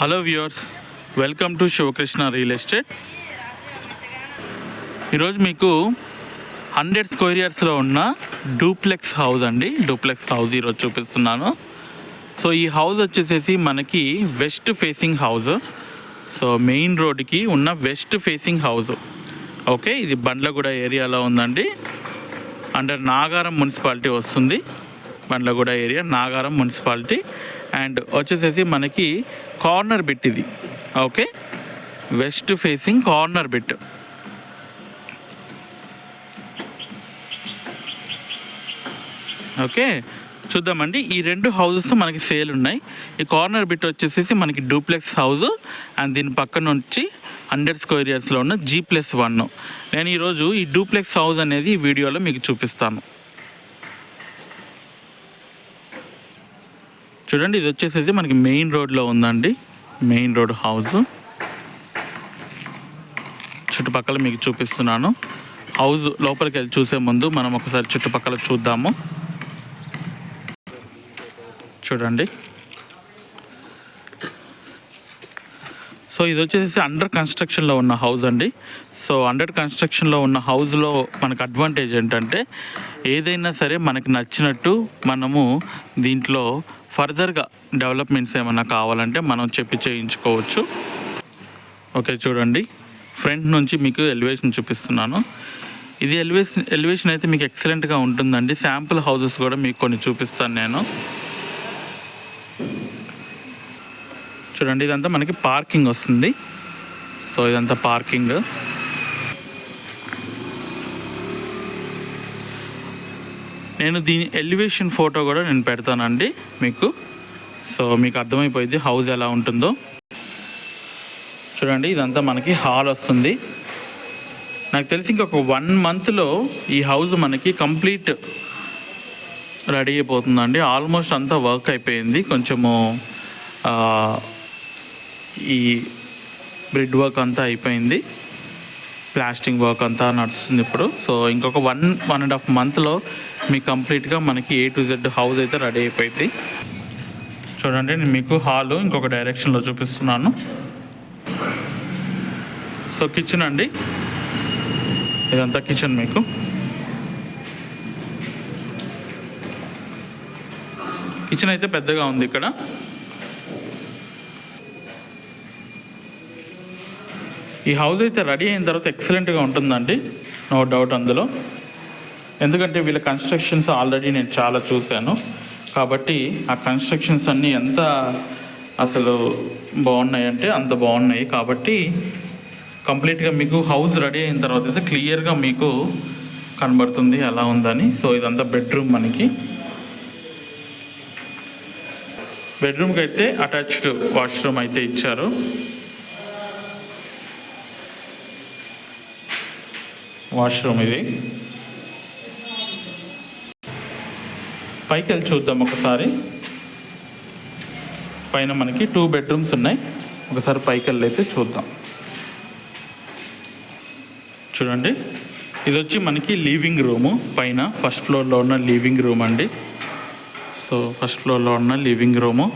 Hello viewers, welcome to Sivakrishna real estate. ఈరోజు మీకు 100 square యార్డ్స్లో ఉన్న డూప్లెక్స్ హౌస్ అండి. డూప్లెక్స్ హౌస్ ఈరోజు చూపిస్తున్నాను. సో ఈ హౌస్ వచ్చేసేసి మనకి west facing house. So main రోడ్కి ఉన్న వెస్ట్ ఫేసింగ్ హౌస్. ఓకే, ఇది బండ్లగూడ ఏరియాలో ఉందండి. అండర్ నాగారం మున్సిపాలిటీ వస్తుంది. Bandlaguda area Nagaram municipality. And వచ్చేసేసి మనకి కార్నర్ బిట్ ఇది. Okay, west facing corner bit. Okay, చూద్దామండి. ఈ రెండు హౌసెస్ మనకి సేల్ ఉన్నాయి. ఈ కార్నర్ బిట్ వచ్చేసేసి మనకి డూప్లెక్స్ హౌస్ అండ్ దీని పక్కన వచ్చి 100 స్క్వేర్ యార్డ్స్లో ఉన్న G+1. నేను ఈరోజు ఈ డూప్లెక్స్ హౌస్ అనేది ఈ వీడియోలో మీకు చూపిస్తాను. చూడండి, ఇది వచ్చేసేసి మనకి మెయిన్ రోడ్లో ఉందండి. మెయిన్ రోడ్ హౌస్ చుట్టుపక్కల మీకు చూపిస్తున్నాను. హౌస్ లోపలికి వెళ్ళి చూసే ముందు మనం ఒకసారి చుట్టుపక్కల చూద్దాము. చూడండి, సో ఇది వచ్చేసి అండర్ కన్స్ట్రక్షన్లో ఉన్న హౌస్ అండి. సో అండర్ కన్స్ట్రక్షన్లో ఉన్న హౌస్లో మనకు అడ్వాంటేజ్ ఏంటంటే ఏదైనా సరే మనకి నచ్చినట్టు మనము దీంట్లో ఫర్దర్గా డెవలప్మెంట్స్ ఏమైనా కావాలంటే మనం చెప్పి చేయించుకోవచ్చు. ఓకే, చూడండి, ఫ్రంట్ నుంచి మీకు ఎలివేషన్ చూపిస్తున్నాను. ఇది ఎలివేషన్ అయితే మీకు ఎక్సలెంట్గా ఉంటుందండి. శాంపుల్ హౌసెస్ కూడా మీకు కొన్ని చూపిస్తాను నేను. చూడండి, ఇదంతా మనకి పార్కింగ్ వస్తుంది. సో ఇదంతా పార్కింగ్. నేను దీని ఎలివేషన్ ఫోటో కూడా నేను పెడతానండి మీకు. సో మీకు అర్థమైపోయింది హౌస్ ఎలా ఉంటుందో. చూడండి, ఇదంతా మనకి హాల్ వస్తుంది. నాకు తెలిసి ఇంకొక 1 మంత్లో ఈ హౌస్ మనకి కంప్లీట్ రెడీ అయిపోతుందండి. ఆల్మోస్ట్ అంతా వర్క్ అయిపోయింది. కొంచెము ఈ బ్రిడ్ వర్క్ అంతా అయిపోయింది. ప్లాస్టింగ్ వర్క్ అంతా నడుస్తుంది ఇప్పుడు. సో ఇంకొక 1.5 మంత్లో మీకు కంప్లీట్గా మనకి A to Z హౌస్ అయితే రెడీ అయిపోయింది. చూడండి, నేను మీకు హాలు ఇంకొక డైరెక్షన్లో చూపిస్తున్నాను. సో కిచెన్ అండి, ఇదంతా కిచెన్. మీకు కిచెన్ అయితే పెద్దగా ఉంది ఇక్కడ. ఈ హౌస్ అయితే రెడీ అయిన తర్వాత ఎక్సలెంట్గా ఉంటుందండి, నో డౌట్ అందులో. ఎందుకంటే వీళ్ళ కన్స్ట్రక్షన్స్ ఆల్రెడీ నేను చాలా చూశాను కాబట్టి ఆ కన్స్ట్రక్షన్స్ అన్నీ ఎంత అసలు బాగున్నాయి అంటే అంత బాగున్నాయి. కాబట్టి కంప్లీట్గా మీకు హౌస్ రెడీ అయిన తర్వాత అయితే క్లియర్గా మీకు కనబడుతుంది ఎలా ఉందని. సో ఇదంతా బెడ్రూమ్. మనకి బెడ్రూమ్కి అయితే అటాచ్డ్ వాష్రూమ్ అయితే ఇచ్చారు. వాష్రూమ్ ఇది. పైకి వెళ్ళి చూద్దాం ఒకసారి. పైన మనకి 2 బెడ్రూమ్స్ ఉన్నాయి. ఒకసారి పైకి వెళ్ళి అయితే చూద్దాం. చూడండి, ఇది వచ్చి మనకి లివింగ్ రూము. పైన ఫస్ట్ ఫ్లోర్లో ఉన్న లివింగ్ రూమ్ అండి. సో ఫస్ట్ ఫ్లోర్లో ఉన్న లివింగ్ రూము.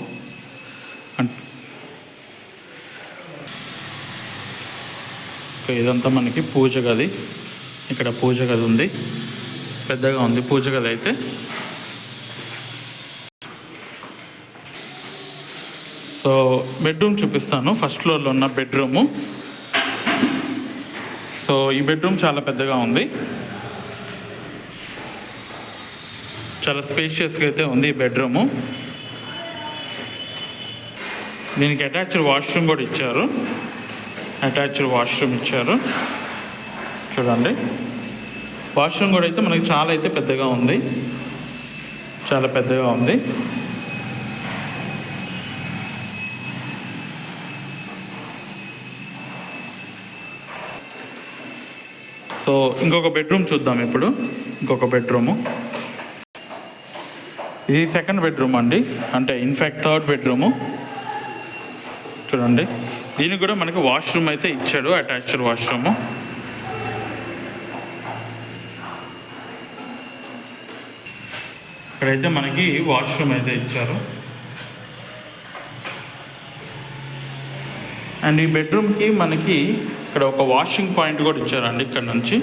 ఇదంతా మనకి పూజ గది. ఇక్కడ పూజ గది ఉంది, పెద్దగా ఉంది పూజ గది అయితే. సో బెడ్రూమ్ చూపిస్తాను. ఫస్ట్ ఫ్లోర్లో ఉన్న బెడ్రూము. సో ఈ బెడ్రూమ్ చాలా పెద్దగా ఉంది, చాలా స్పేషియస్గా అయితే ఉంది ఈ బెడ్రూము. దీనికి అటాచ్డ్ వాష్రూమ్ కూడా ఇచ్చారు. అటాచ్డ్ వాష్రూమ్ ఇచ్చారు. చూడండి, వాష్రూమ్ కూడా అయితే మనకి చాలా అయితే పెద్దగా ఉంది, చాలా పెద్దగా ఉంది. సో ఇంకొక బెడ్రూమ్ చూద్దాం ఇప్పుడు. ఇంకొక బెడ్రూము. ఇది సెకండ్ బెడ్రూమ్ అండి, అంటే ఇన్ఫ్యాక్ట్ థర్డ్ బెడ్రూము. చూడండి, దీనికి కూడా మనకి వాష్రూమ్ అయితే ఇచ్చాడు, అటాచ్డ్ వాష్రూము. ఇక్కడైతే మనకి వాష్రూమ్ అయితే ఇచ్చారు. అండ్ ఈ బెడ్రూమ్కి మనకి ఇక్కడ ఒక వాషింగ్ పాయింట్ కూడా ఇచ్చారండి ఇక్కడ నుంచి.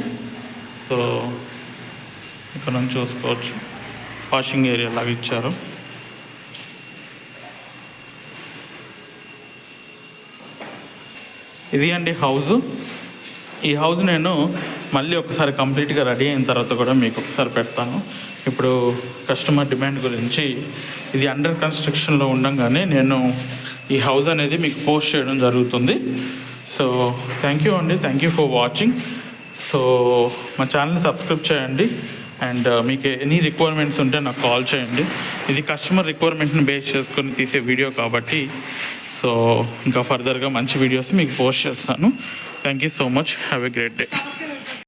సో ఇక్కడ నుంచి చూసుకోవచ్చు, వాషింగ్ ఏరియా లాగా ఇచ్చారు. ఇది అండి హౌస్. ఈ హౌస్ నేను మళ్ళీ ఒకసారి కంప్లీట్గా రెడీ అయిన తర్వాత కూడా మీకు ఒకసారి పెడతాను. ఇప్పుడు కస్టమర్ డిమాండ్ గురించి ఇది అండర్ కన్స్ట్రక్షన్లో ఉండగానే నేను ఈ హౌస్ అనేది మీకు పోస్ట్ చేయడం జరుగుతుంది. సో థ్యాంక్ యూ అండి, thank you for watching. So మా ఛానల్ని సబ్స్క్రైబ్ చేయండి. అండ్ మీకు ఎనీ రిక్వైర్మెంట్స్ ఉంటే నాకు కాల్ చేయండి. ఇది కస్టమర్ రిక్వైర్మెంట్ని బేస్ చేసుకొని తీసే వీడియో కాబట్టి సో ఇంకా ఫర్దర్గా మంచి వీడియోస్ మీకు పోస్ట్ చేస్తాను. Thank you so much. Have a great day.